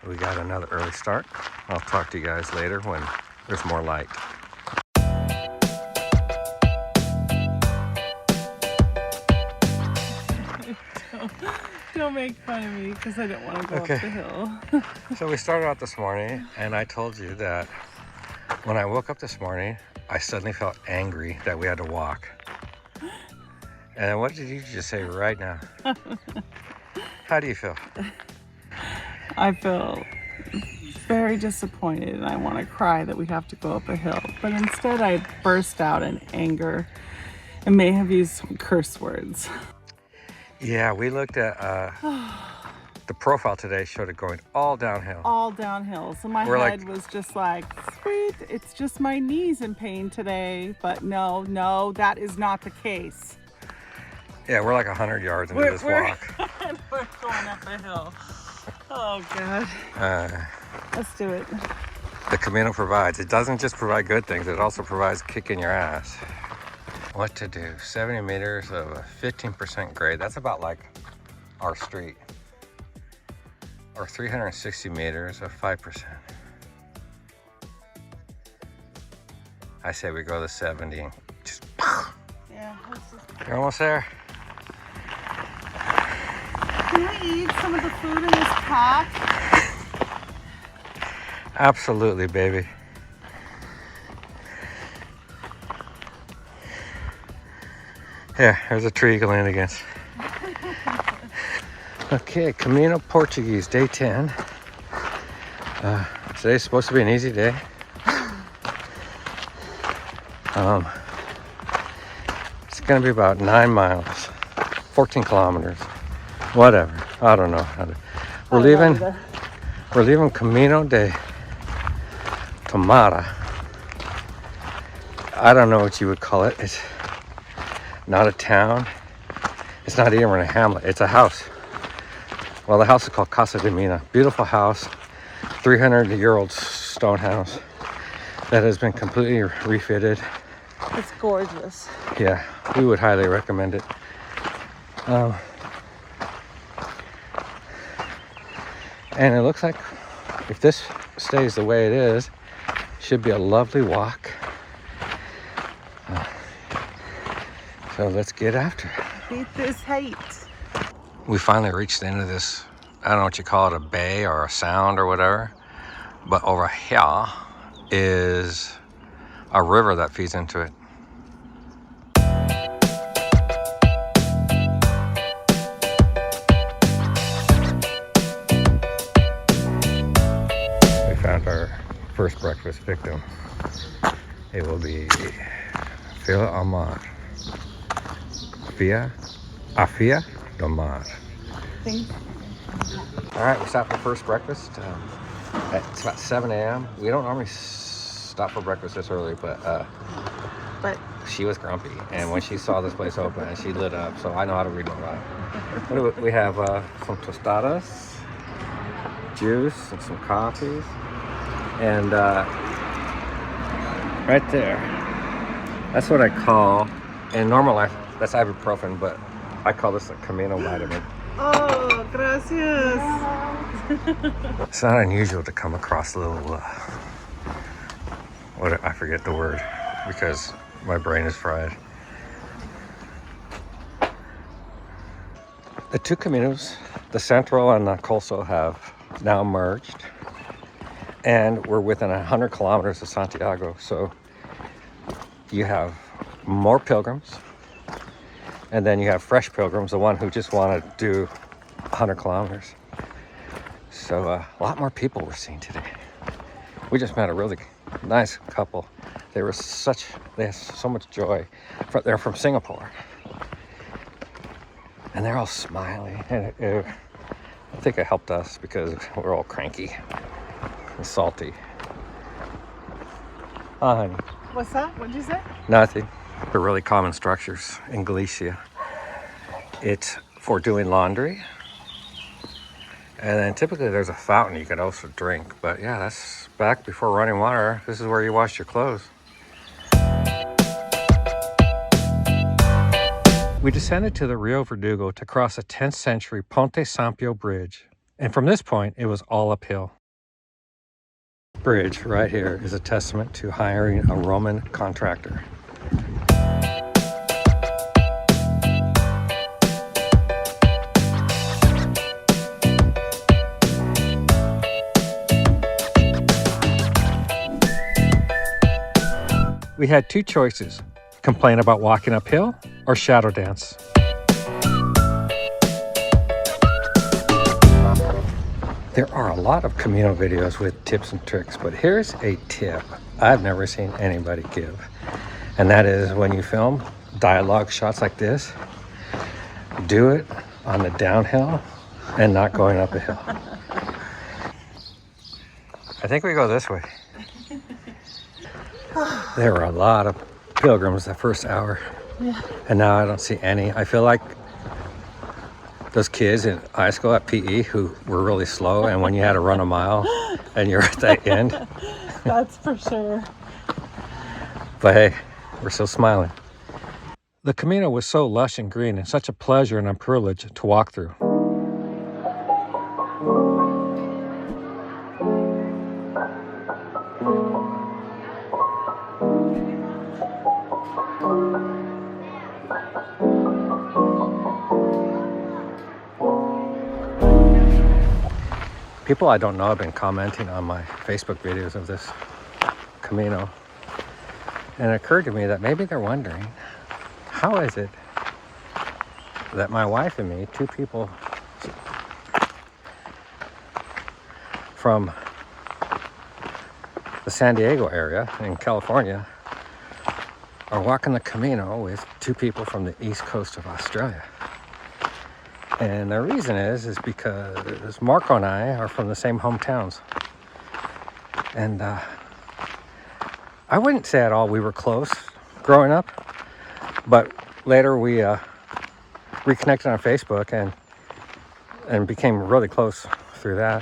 we got another early start. I'll talk to you guys later when there's more light. Don't make fun of me because I don't want to go up the hill. So we started out this morning and I told you that when I woke up this morning, I suddenly felt angry that we had to walk. And what did you just say right now? How do you feel? I feel very disappointed and I want to cry that we have to go up a hill. But instead I burst out in anger and may have used some curse words. Yeah, we looked at the profile today, showed it going all downhill. All downhill. So my head was just like, sweet, it's just my knees in pain today. But no, that is not the case. Yeah, we're like 100 yards into this walk. We're going up a hill. Oh, God. Let's do it. The Camino provides. It doesn't just provide good things, it also provides kicking your ass. What to do? 70 meters of a 15% grade. That's about like our street. Or 360 meters of 5%. I say we go to 70 and just... Yeah, You're almost there. Can we eat some of the food in this pack? Absolutely, baby. Here's a tree you can lean against. Okay, Camino Portuguese, day 10. Today's supposed to be an easy day. It's gonna be about 9 miles, 14 kilometers. Whatever, I don't know how to. We're leaving Camino de Tomara. I don't know what you would call it. It's not a town. It's not even a hamlet. It's a house. Well, the house is called Casa de Mina. Beautiful house, 300-year-old stone house that has been completely refitted. It's gorgeous. Yeah, we would highly recommend it. And it looks like if this stays the way it is, should be a lovely walk. So let's get after it. Beat this height. We finally reached the end of this, I don't know what you call it, a bay or a sound or whatever. But over here is a river that feeds into it. We found our first breakfast victim. It will be fila al mar. Afia do mar. All right, we stopped for first breakfast. It's about 7 a.m. We don't normally stop for breakfast this early, but she was grumpy. And when she saw this place open, she lit up. So I know how to read my mind. We have some tostadas, juice, and some coffees. And right there, that's what I call, in normal life, that's ibuprofen, but I call this a Camino vitamin. Oh, gracias. It's not unusual to come across little, I forget the word because my brain is fried. The two Caminos, the Central and the Coastal, have now merged, and we're within 100 kilometers of Santiago. So you have more pilgrims, and then you have fresh pilgrims, the one who just want to do 100 kilometers. So a lot more people we're seeing today. We just met a really nice couple. They had so much joy. They're from Singapore. And they're all smiling. And I think it helped us because we're all cranky and salty. Honey. What's that? What'd you say? Nothing. They're really common structures in Galicia. It's for doing laundry. And then typically there's a fountain you can also drink. But yeah, that's back before running water. This is where you wash your clothes. We descended to the Rio Verdugo to cross a 10th century Ponte Sampio bridge. And from this point, it was all uphill. bridge right here is a testament to hiring a Roman contractor. We had two choices: complain about walking uphill or shadow dance. There are a lot of Camino videos with tips and tricks, but here's a tip I've never seen anybody give. And that is, when you film dialogue shots like this, do it on the downhill and not going up a hill. I think we go this way. There were a lot of pilgrims the first hour, and now I don't see any. I feel like those kids in high school at PE who were really slow, and when you had to run a mile and you're at the end. That's for sure. But hey, we're still smiling. The Camino was so lush and green and such a pleasure and a privilege to walk through. People I don't know have been commenting on my Facebook videos of this Camino, and it occurred to me that maybe they're wondering, how is it that my wife and me, two people from the San Diego area in California, are walking the Camino with two people from the east coast of Australia? And the reason is because Marco and I are from the same hometowns. And I wouldn't say at all we were close growing up, but later we reconnected on Facebook and became really close through that.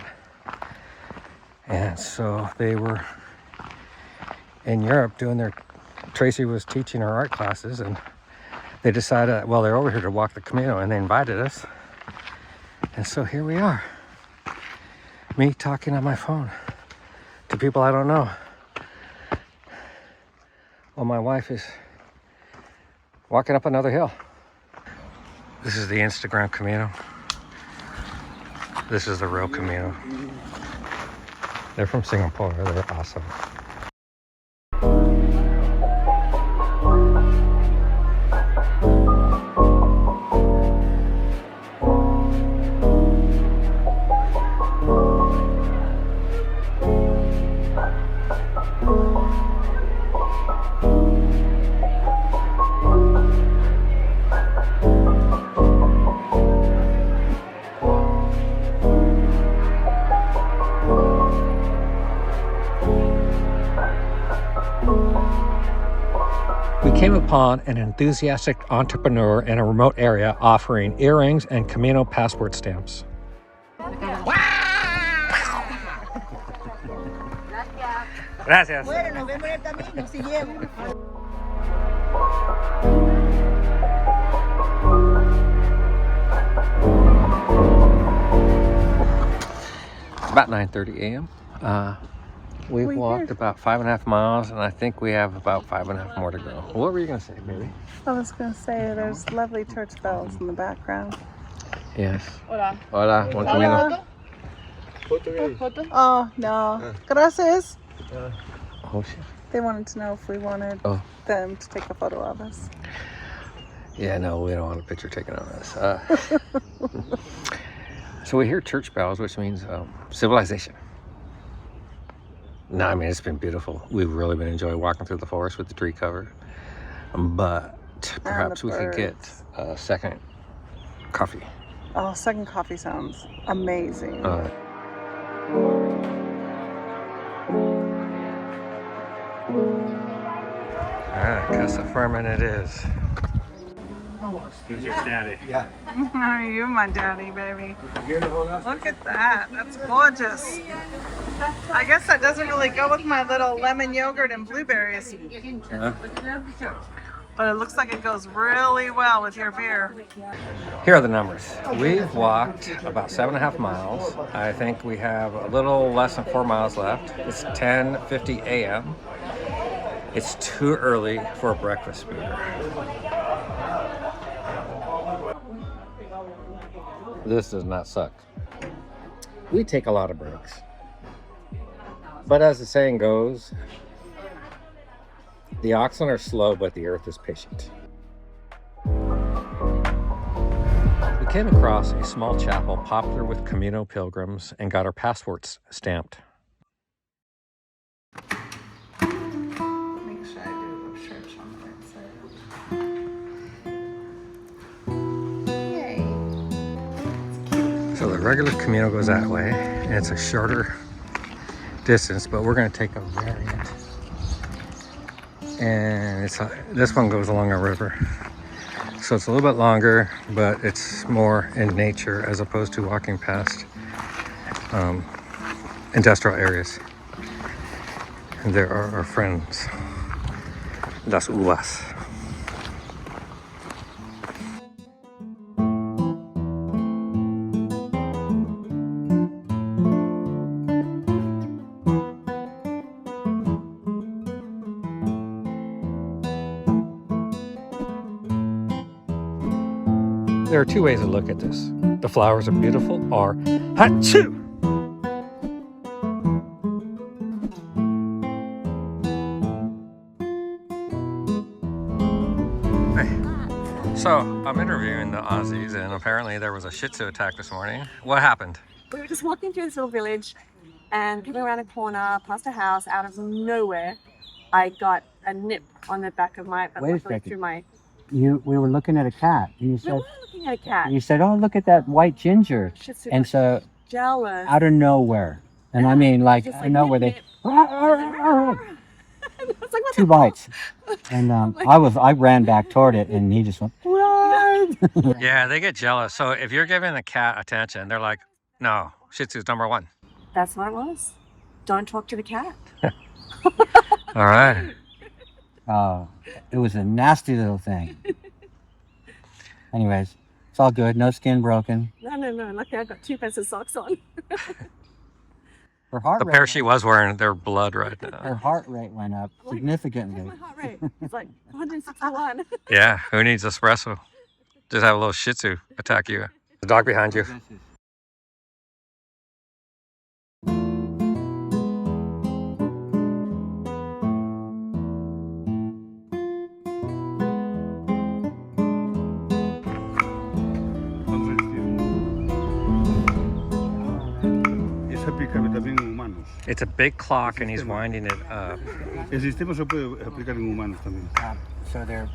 And so they were in Europe doing Tracy was teaching her art classes, and they decided, well, they're over here to walk the Camino, and they invited us. And so here we are, me talking on my phone to people I don't know, while my wife is walking up another hill. This is the Instagram Camino. This is the real Camino. They're from Singapore. They're awesome. Came upon an enthusiastic entrepreneur in a remote area offering earrings and Camino passport stamps. Gracias. Bueno, nos vemos en el camino, si llego. It's about 9:30 a.m. We've walked about 5.5 miles, and I think we have about 5.5 more to go. What were you going to say, baby? I was going to say there's lovely church bells in the background. Yes. Hola. Hola, buen camino. Oh, no. Gracias. Oh, shit. They wanted to know if we wanted them to take a photo of us. Yeah, no, we don't want a picture taken of us. So we hear church bells, which means civilization. No, I mean, it's been beautiful. We've really been enjoying walking through the forest with the tree cover. But perhaps we could get a second coffee. Oh, second coffee sounds amazing. Casa Furman it is. Who's your daddy? Yeah. You're my daddy, baby. Look at that. That's gorgeous. I guess that doesn't really go with my little lemon yogurt and blueberries. But it looks like it goes really well with your beer. Here are the numbers. We've walked about 7.5 miles. I think we have a little less than 4 miles left. It's 10:50 a.m. It's too early for a breakfast booter. This does not suck. We take a lot of breaks. But as the saying goes, the oxen are slow, but the earth is patient. We came across a small chapel popular with Camino pilgrims and got our passports stamped. Make sure I do the church on the right side. So the regular Camino goes that way, and it's a shorter distance, but we're going to take a variant. And this one goes along a river. So it's a little bit longer, but it's more in nature as opposed to walking past industrial areas. And there are our friends, Las Uvas. There are two ways to look at this. The flowers are beautiful, or Hachoo! Hey. So, I'm interviewing the Aussies, and apparently there was a Shih Tzu attack this morning. What happened? We were just walking through this little village and coming around a corner past a house. Out of nowhere, I got a nip on the back of my, Wait a luckily second. through my. We were looking at a cat, and you We said, were looking at a cat. "Oh, look at that white ginger!" Shih Tzu, And so, jealous. out of nowhere, and I mean, like, Just out like, of nowhere, nip, they I was like, what two the hell? bites, and I ran back toward it, and he just went, "Run!" Yeah, they get jealous. So if you're giving a cat attention, they're like, no, Shih Tzu's number one. That's what it was. Don't talk to the cat. All right. Oh, it was a nasty little thing. Anyways, it's all good. No skin broken. No. Luckily, I got 2 pairs of socks on. Her heart The rate. pair she was wearing, their blood right now. Her heart rate went up significantly. What's my heart rate? It's like 161. Yeah, who needs espresso? Just have a little Shih Tzu attack you. The dog behind you. It's a big clock and he's winding it up. El sistema se puede aplicar en humanos también. So they're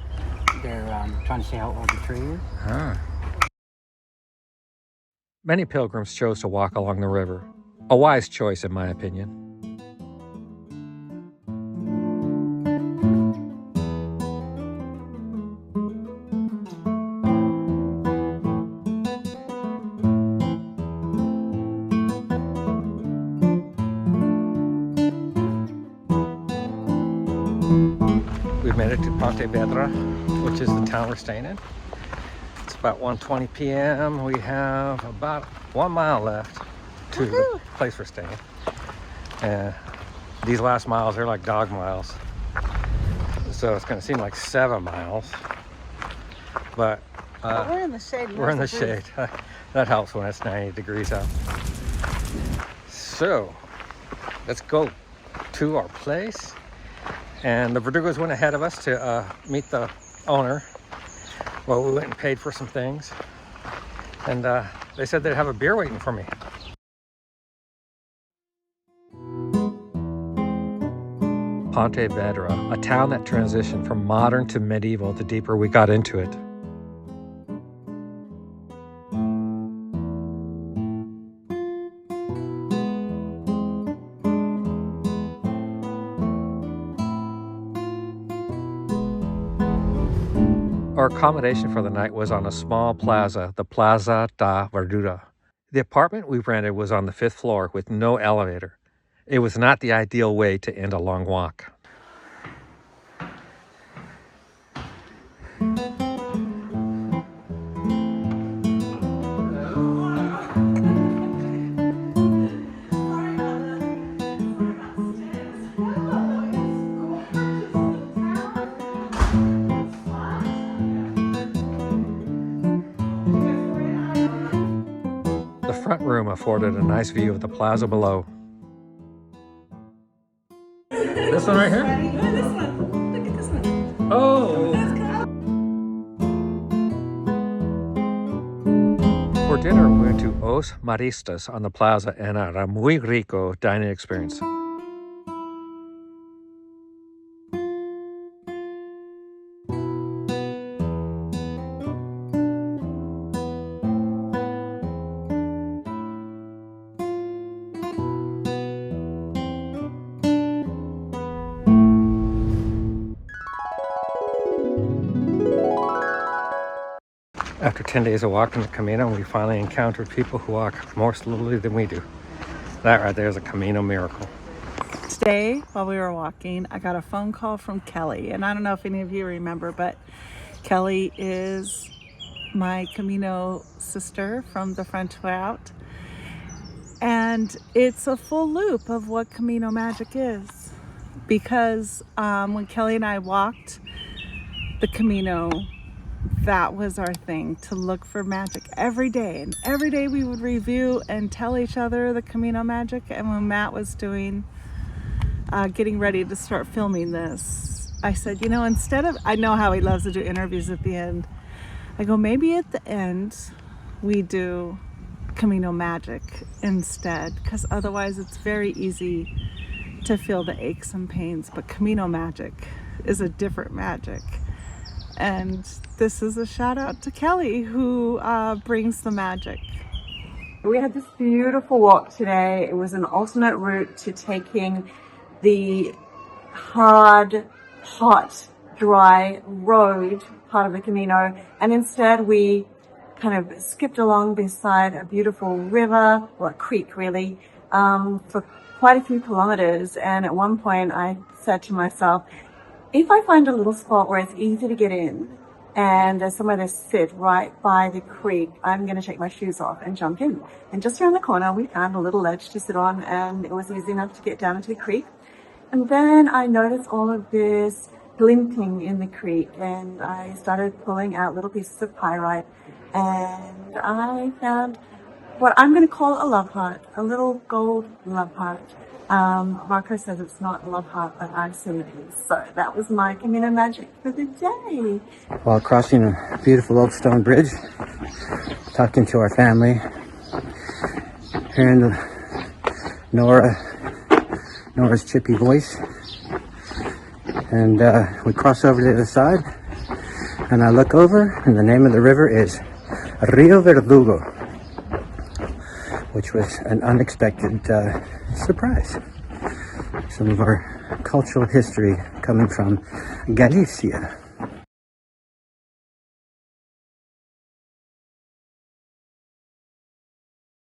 trying to see how old the tree is. Ah. Many pilgrims chose to walk along the river. A wise choice, in my opinion. We've made it to Pontevedra, which is the town we're staying in. It's about 1:20 p.m. We have about 1 mile left to the place we're staying. And these last miles are like dog miles. So it's going to seem like 7 miles. But We're in the shade. we're in the shade. That helps when it's 90 degrees out. So let's go to our place. And the Verdugos went ahead of us to meet the owner. Well, we went and paid for some things. And they said they'd have a beer waiting for me. Pontevedra, a town that transitioned from modern to medieval the deeper we got into it. Our accommodation for the night was on a small plaza, the Plaza da Verdura. The apartment we rented was on the 5th floor with no elevator. It was not the ideal way to end a long walk. The front room afforded a nice view of the plaza below. This one right here? This one. Look at this one. Oh! For dinner, we went to Os Maristas on the plaza and had a muy rico dining experience. After 10 days of walking the Camino, we finally encountered people who walk more slowly than we do. That right there is a Camino miracle. Today, while we were walking, I got a phone call from Kelly. And I don't know if any of you remember, but Kelly is my Camino sister from the French route. And it's a full loop of what Camino magic is. Because when Kelly and I walked the Camino, that was our thing, to look for magic every day. And every day we would review and tell each other the Camino magic. And when Matt was doing, getting ready to start filming this, I said, you know, instead of, I know how he loves to do interviews at the end. I go, maybe at the end we do Camino magic instead, because otherwise it's very easy to feel the aches and pains. But Camino magic is a different magic. And this is a shout out to Kelly, who brings the magic. We had this beautiful walk today. It was an alternate route to taking the hard, hot, dry road part of the Camino. And instead we kind of skipped along beside a beautiful river, or a creek really, for quite a few kilometers. And at one point I said to myself, if I find a little spot where it's easy to get in and there's somewhere to sit right by the creek, I'm going to take my shoes off and jump in. And just around the corner, we found a little ledge to sit on, and it was easy enough to get down into the creek. And then I noticed all of this glinting in the creek, and I started pulling out little pieces of pyrite, and I found what I'm going to call a love heart, a little gold love heart. Marco says it's not a love heart, but I assume it is. So that was my Camino magic for the day. While crossing a beautiful old stone bridge, talking to our family, hearing Nora's chippy voice, and we cross over to the other side, and I look over, and the name of the river is Rio Verdugo, which was an unexpected surprise. Some of our cultural history coming from Galicia.